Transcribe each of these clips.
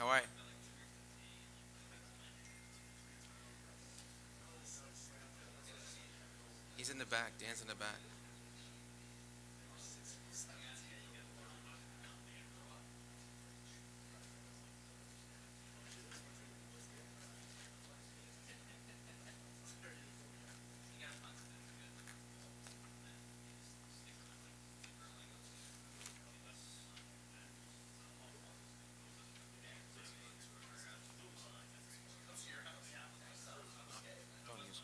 How are you? He's in the back. Dan's in the back. Don't use it.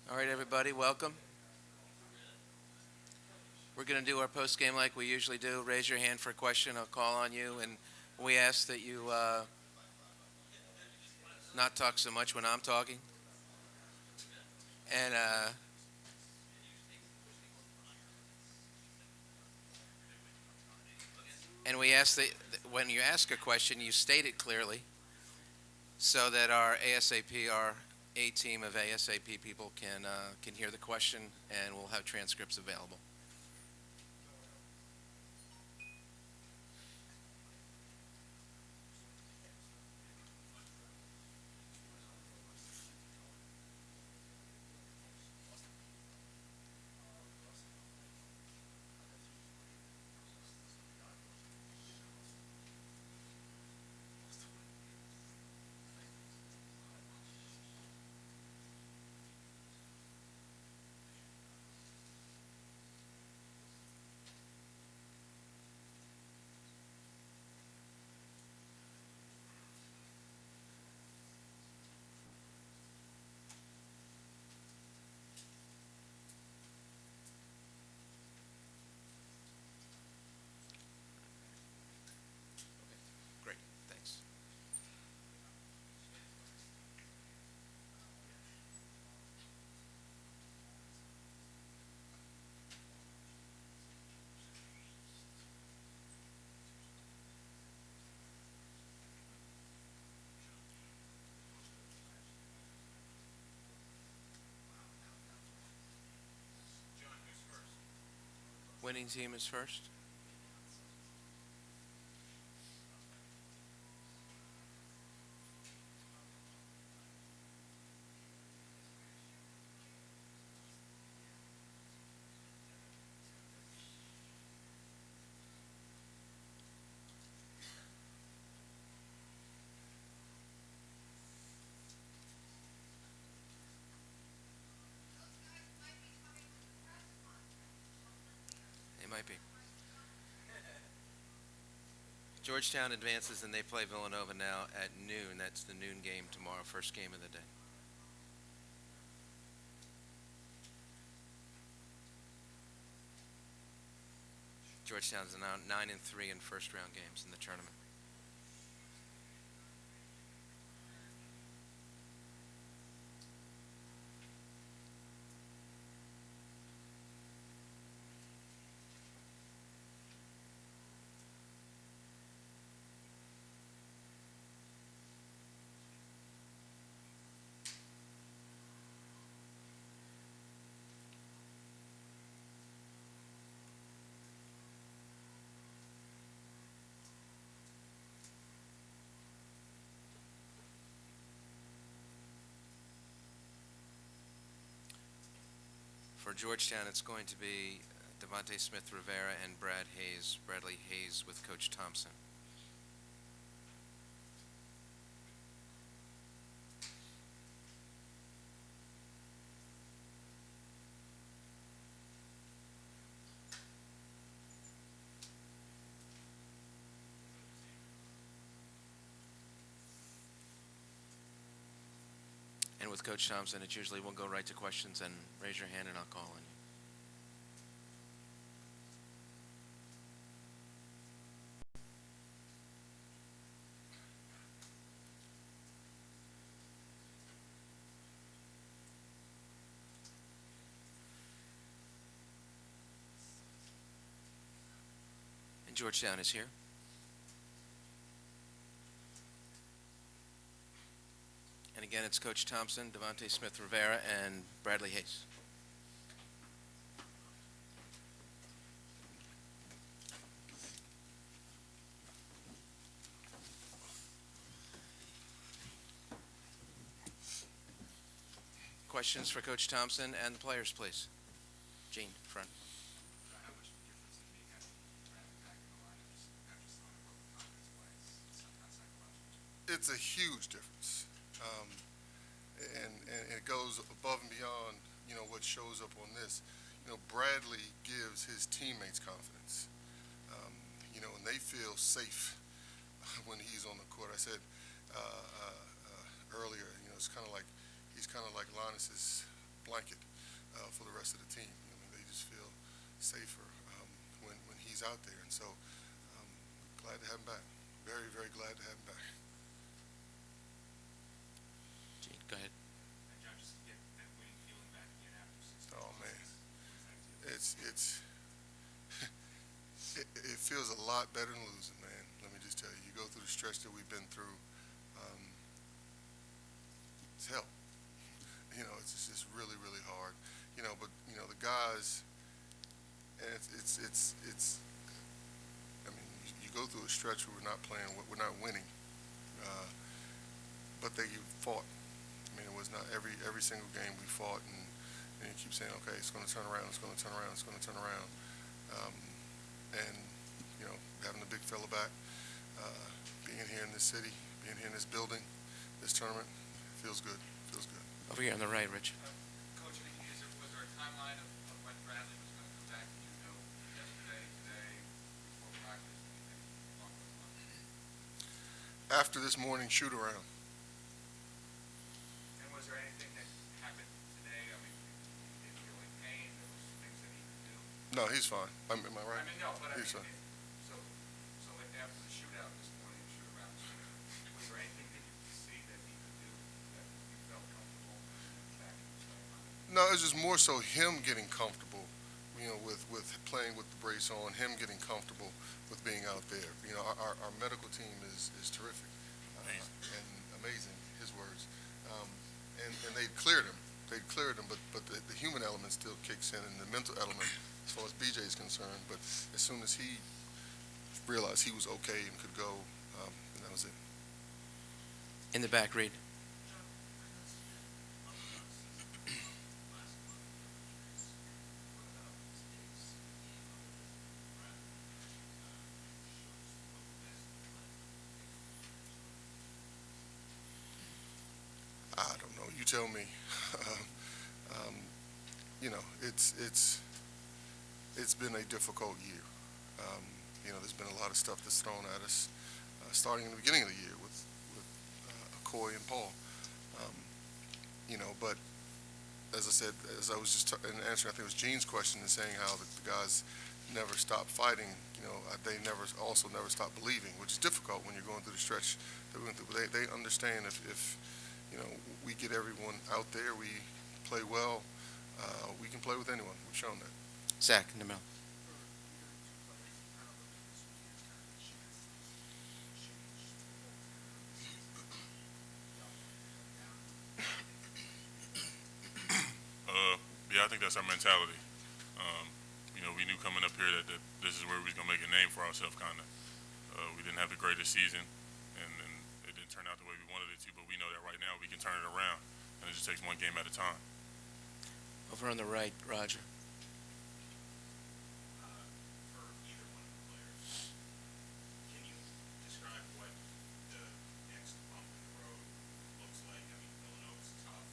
All right, everybody, welcome. We're going to do our post game like we usually do. Raise your hand for a question. I'll call on you, and we ask that you not talk so much when I'm talking. And we ask that when you ask a question, you state it clearly, so that our our A team of ASAP people can hear the question, and we'll have transcripts available. Great, thanks. Winning team is first. It might be. Georgetown advances and they play Villanova now at noon. That's the noon game tomorrow, first game of the day. Georgetown's now 9-3 in first round games in the tournament. For Georgetown, it's going to be Devontae Smith Rivera and Bradley Hayes with Coach Thompson. And with Coach Thompson, it usually will go right to questions and raise your hand and I'll call on you. And Georgetown is here. And again, it's Coach Thompson, Devontae Smith Rivera, and Bradley Hayes. questions for Coach Thompson and the players, please. Gene, front. How much of a difference did it make having Bradley back in the lineup after Sloan broke the confidence plays outside the It's a huge difference, um, and it goes above and beyond, what shows up on this. Bradley gives his teammates confidence, and they feel safe when he's on the court. I said earlier, it's kind of like he's kind of like Linus's blanket for the rest of the team. They just feel safer when he's out there, and so glad to have him back. Very, very glad to have him back. Gene, go ahead. And John, just get that winning feeling back again after 16 Oh man, losses. What does that do? it's it feels a lot better than losing, man. Let me just tell you. You go through the stretch that we've been through. It's hell. It's just really, really hard. But the guys, and it's. I mean, you go through a stretch where we're not playing, we're not winning, but they fought. I mean, it was not every single game we fought, and you keep saying, okay, it's going to turn around, it's going to turn around, it's going to turn around. And having the big fella back, being here in this city, being here in this building, this tournament, feels good. Feels good. Over here on the right, Rich. Coach, was there a timeline of when Bradley was going to come back? Did you know yesterday, today, before practice, anything along those lines? After this morning shoot around, And was there anything that happened today? I mean, he didn't feel any pain. There was things that he could do. no, he's fine. Am I right? I mean, no, but I He's mean, fine. so after the shootout this morning, shoot around this morning, was there anything that you could see that he could do that you felt comfortable back in the starting lineup? No, it's just more so him getting comfortable, with playing with the brace on, him getting comfortable with being out there. Our medical team is terrific, and amazing, his words. And they'd cleared him. But the human element still kicks in, and the mental element, as far as BJ is concerned. But as soon as he realized he was okay and could go, and that was it. In the back, Reed. I don't know. You tell me. um, it's been a difficult year. There's been a lot of stuff that's thrown at us, starting in the beginning of the year with Coy and Paul. But as I said, as I was just in answering, I think it was Gene's question and saying how the guys never stopped fighting. They never stopped believing, which is difficult when you're going through the stretch that we went through. But they understand if we get everyone out there, we play well, we can play with anyone. We've shown that. Zach, in the middle. Yeah, I think that's our mentality. We knew coming up here that this is where we was gonna make a name for ourselves, kind of. We didn't have the greatest season, and it didn't turn out the way we wanted it to. But we know that right now we can turn it around, and it just takes one game at a time. Over on the right, Roger. For either one of the players, can you describe what the next bump in the road looks like? I mean, Villanova's tough,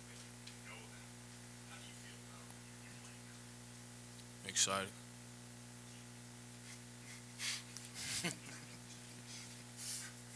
but you know them. How do you feel about playing them? Excited.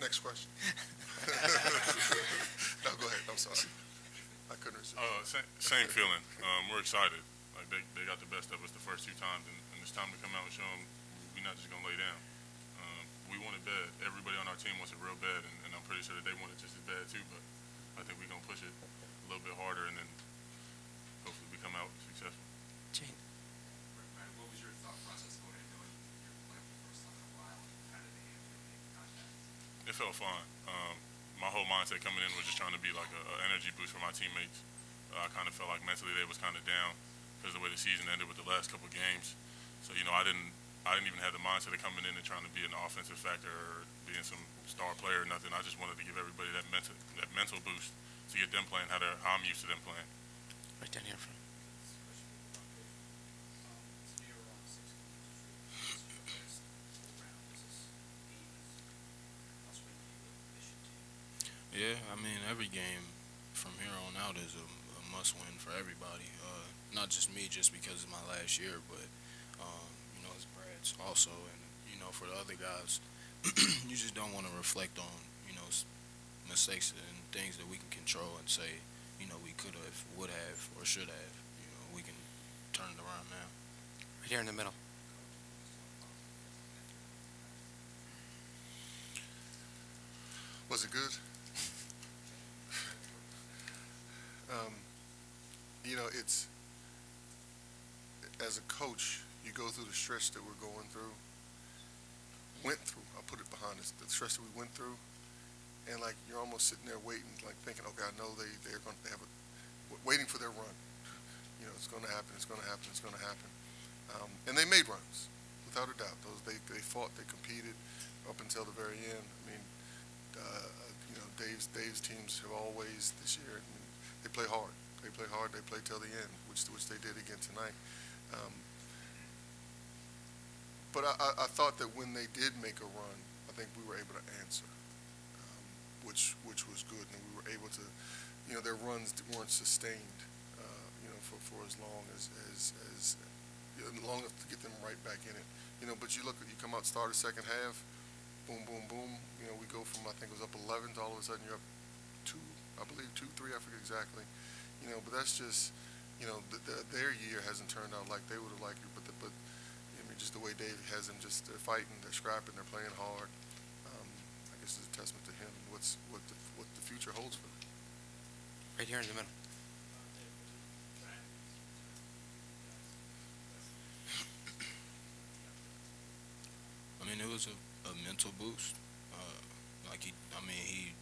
Next question. No, go ahead. I'm sorry. I couldn't resist. Same feeling. We're excited. Like they got the best of us the first two times, and it's time to come out and show them we're not just gonna lay down. We want it bad. Everybody on our team wants it real bad, and I'm pretty sure that they want it just as bad too. But I think we're gonna push it a little bit harder, and then hopefully we come out successful. Gene. Right, what was your thought process going into it? You're playing for the first time in a while. How did they feel making contact? It felt fine. My whole mindset coming in was just trying to be like an energy boost for my teammates. I kind of felt like mentally they was kind of down because of the way the season ended with the last couple of games. So I didn't even have the mindset of coming in and trying to be an offensive factor or being some star player or nothing. I just wanted to give everybody that mental boost to get them playing how I'm used to them playing. Right down here from. Yeah, I mean, every game from here on out is a must-win for everybody. Not just me, just because it's my last year, but it's Brad's also, and for the other guys, you just don't want to reflect on mistakes and things that we can control and say, we could have, would have, or should have. We can turn it around now. Right here in the middle. Was it good? Um, it's as a coach, you go through the stretch that we're went through. I'll put it behind us. The stretch that we went through, and like you're almost sitting there waiting, like thinking, okay, I know they have waiting for their run. It's going to happen. It's going to happen. It's going to happen. And they made runs, without a doubt. They fought, they competed up until the very end. I mean, Dave's teams have always this year. I mean, they play hard. They play hard. They play till the end, which they did again tonight. But I thought that when they did make a run, I think we were able to answer, which was good, and we were able to, their runs weren't sustained, for as long as long enough to get them right back in it. But you come out start the second half, boom, boom, boom. We go from I think it was up 11 to all of a sudden you're up 2, I believe 2-3, I forget exactly. But that's just, their year hasn't turned out like they would have liked it. But I mean, just the way Dave has them, they're fighting, they're scrapping, they're playing hard. I guess it's a testament to him and what the future holds for them. Right here in the middle. I mean, it was a mental boost. He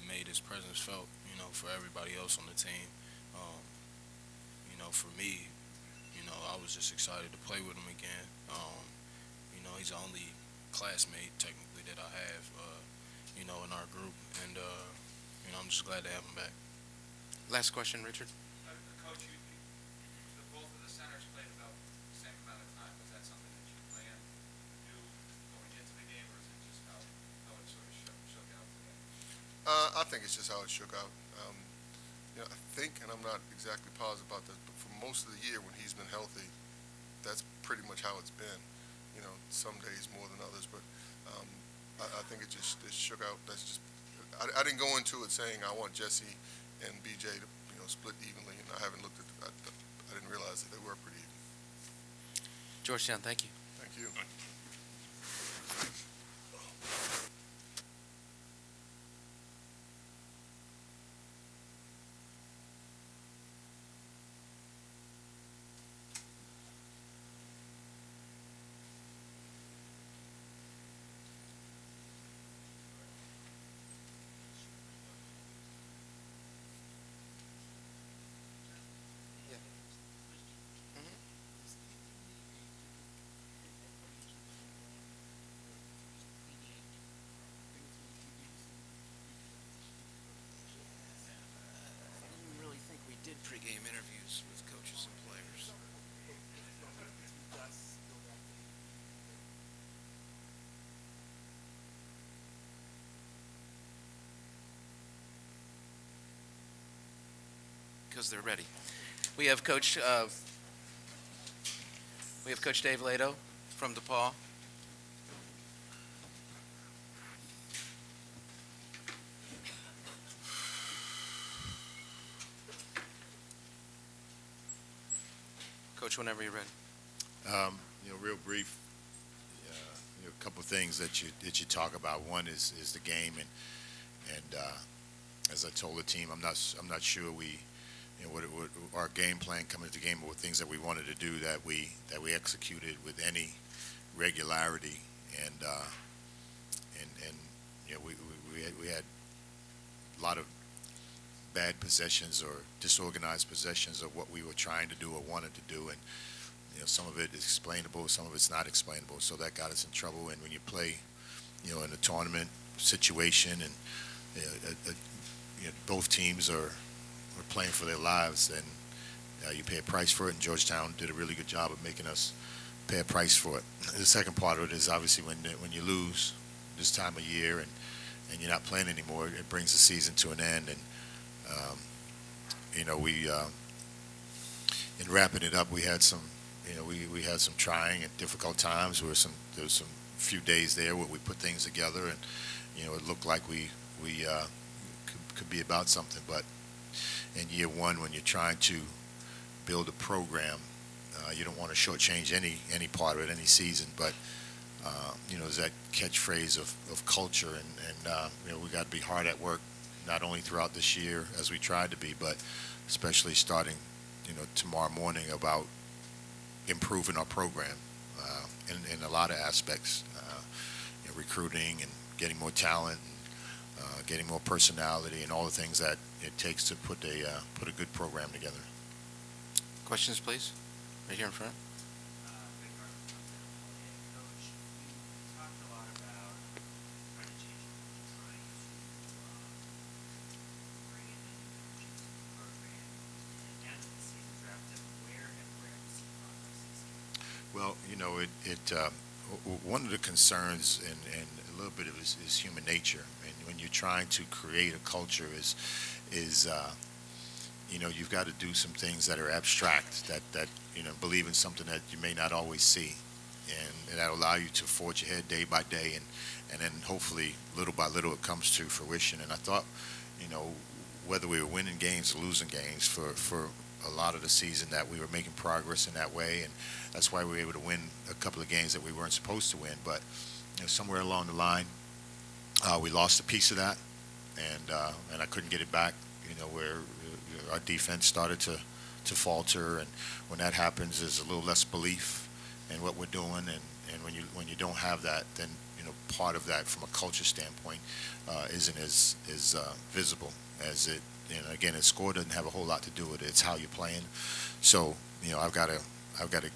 made his presence felt, for everybody else on the team. For me, I was just excited to play with him again. He's the only classmate technically that I have, in our group, and I'm just glad to have him back. Last question, Richard. Coach, both of the centers played about the same amount of time. Was that something that you planned to do going into the game, or is it just how it sort of shook out today? I think it's just how it shook out. I think, and I'm not exactly positive about this, but for most of the year when he's been healthy, that's pretty much how it's been. Some days more than others, but I think it shook out. That's just. I didn't go into it saying I want Jesse and BJ to split evenly, and I haven't looked at. I didn't realize that they were pretty even. Georgetown, thank you. Thank you. Did pregame interviews with coaches and players. Because they're ready. We have Coach Dave Lato from Depaul. Coach, whenever you're ready. Real brief. A couple of things that you talk about. One is the game, and as I told the team, I'm not sure what our game plan coming to the game, what things that we wanted to do that we executed with any regularity, and we had a lot of bad possessions or disorganized possessions of what we were trying to do or wanted to do, and some of it is explainable, some of it's not explainable, so that got us in trouble. And when you play in a tournament situation and both teams are playing for their lives, and you pay a price for it. And Georgetown did a really good job of making us pay a price for it. The second part of it is obviously when you lose this time of year and you're not playing anymore, it brings the season to an end. And we in wrapping it up, we had some we had some trying and difficult times. There was some few days there where we put things together, and it looked like we could be about something. But in year one, when you're trying to build a program, you don't want to shortchange any part of it, any season. But there's that catchphrase of culture, and we got to be hard at work, not only throughout this year as we tried to be, but especially starting tomorrow morning, about improving our program in a lot of aspects, recruiting and getting more talent, and getting more personality, and all the things that it takes to put a good program together. Questions, please? Right here in front. Coach, you talked a lot about trying to change the culture, trying to bring in new coaches to the program. And now that the season's wrapped up, where have you seen progress this year? Well, one of the concerns and a little bit of it is human nature. And when you're trying to create a culture, is you've got to do some things that are abstract, that believe in something that you may not always see, and that allow you to forge ahead day by day, and then hopefully little by little it comes to fruition. And I thought, whether we were winning games or losing games for a lot of the season, that we were making progress in that way, and that's why we were able to win a couple of games that we weren't supposed to win. But somewhere along the line, we lost a piece of that, and I couldn't get it back. Where our defense started to falter, and when that happens, there's a little less belief in what we're doing, and when you don't have that, then part of that from a culture standpoint isn't as visible as it. Again, the score doesn't have a whole lot to do with it. It's how you're playing. So I've got to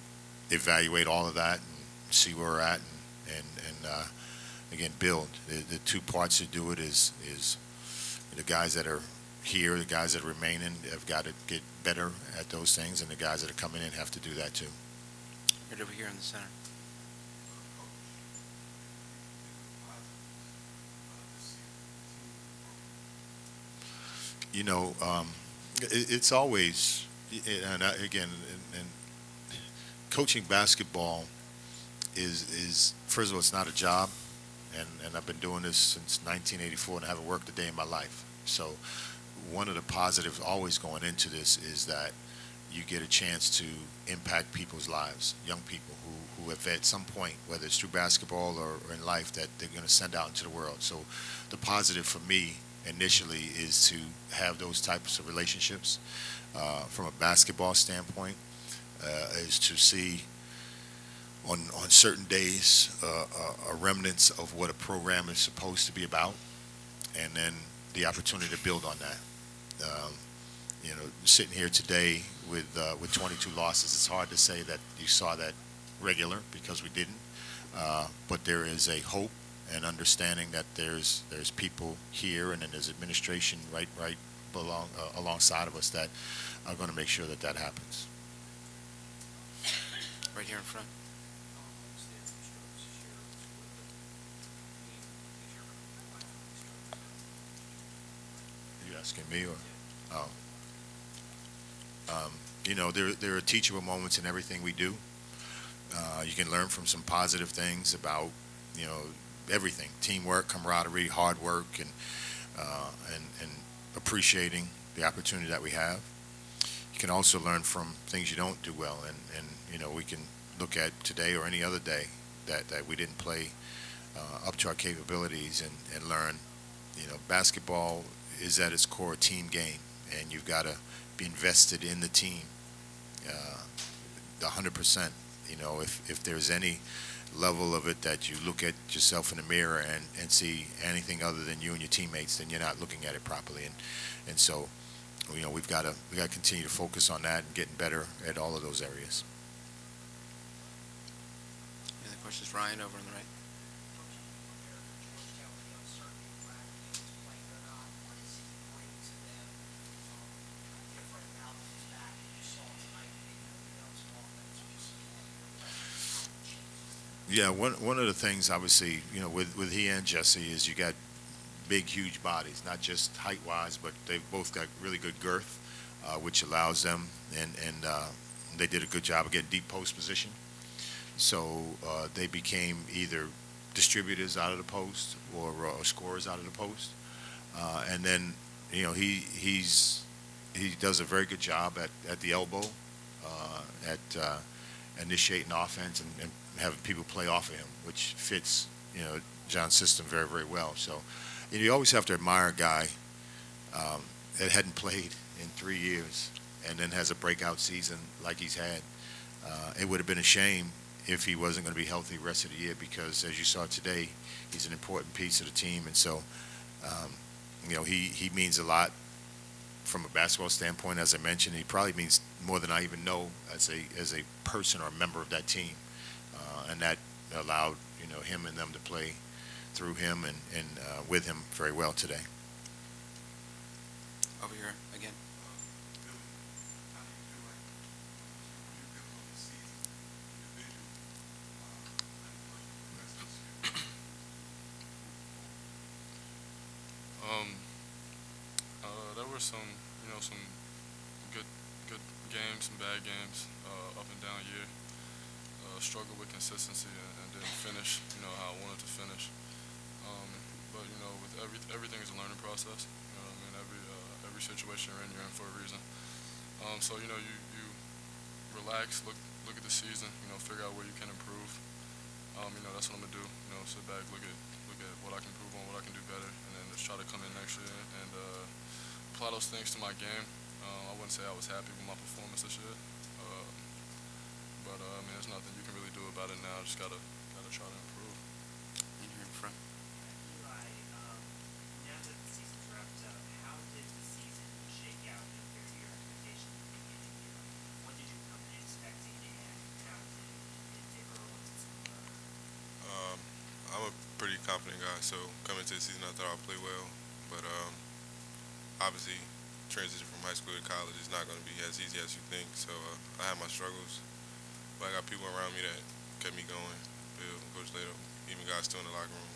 evaluate all of that and see where we're at, and again, build. The two parts to do it is the guys that are here, the guys that are remaining, have got to get better at those things, and the guys that are coming in have to do that too. Right over here in the center. It's always, and again, and coaching basketball is first of all, it's not a job, and I've been doing this since 1984, and I haven't worked a day in my life. So one of the positives always going into this is that you get a chance to impact people's lives, young people who have at some point, whether it's through basketball or in life, that they're going to send out into the world. So the positive for me initially is to have those types of relationships. From a basketball standpoint, is to see on certain days a remnants of what a program is supposed to be about, and then the opportunity to build on that. Sitting here today with 22 losses, it's hard to say that you saw that regular, because we didn't. But there is a hope and understanding that there's people here, and then there's administration right alongside of us that are going to make sure that happens. Right here in front. Are you asking me, or? Oh. There are teachable moments in everything we do. You can learn from some positive things about, everything: teamwork, camaraderie, hard work, and appreciating the opportunity that we have. You can also learn from things you don't do well, and we can look at today or any other day that we didn't play up to our capabilities, and learn. Basketball is at its core a team game, and you've got to be invested in the team, 100%. If there's any level of it that you look at yourself in the mirror and see anything other than you and your teammates, then you're not looking at it properly. And so, we've got to continue to focus on that and getting better at all of those areas. Any other questions? Ryan over on the right. Georgetown, the uncertainty of last game's playing or not, what is he bring Yeah, one of the things, obviously, with he and Jesse is you got big, huge bodies, not just height-wise, but they've both got really good girth, which allows them, and they did a good job of getting deep post position. So they became either distributors out of the post or scorers out of the post. And then, he does a very good job at the elbow, at initiating offense and having people play off of him, which fits, John's system very, very well. So, you always have to admire a guy that hadn't played in 3 years and then has a breakout season like he's had. It would have been a shame if he wasn't going to be healthy the rest of the year because, as you saw today, he's an important piece of the team. And so, he means a lot from a basketball standpoint. As I mentioned, he probably means more than I even know as a person or a member of that team. And that allowed, him and them to play through him and with him very well today. Over here again. There were some, some good, good games, some bad games, up and down year. Struggled with consistency and didn't finish, how I wanted to finish. But with everything is a learning process. I mean, every situation you're in for a reason. So you relax, look at the season, figure out where you can improve. That's what I'm gonna do. Sit back, look at what I can improve on, what I can do better, and then just try to come in next year and apply those things to my game. I wouldn't say I was happy with my performance this year, but I mean, there's nothing you can really do about it now. Just gotta try to improve. In here in front. Eli, now that the season's wrapped up, how did the season shake out compared to your expectations at the beginning of the year? What did you come in expecting, and how did it differ once it's over? I'm a pretty confident guy, so coming to the season, I thought I'd play well. But obviously, transition from high school to college is not going to be as easy as you think. So I had my struggles, but I got people around me that kept me going. Bill, Coach Lato, even guys still in the locker room.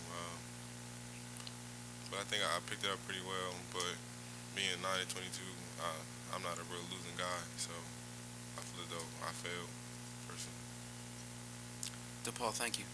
But I think I picked it up pretty well. But being 9 and 22, I'm not a real losing guy, so I feel as though I failed personally. Depaul, thank you.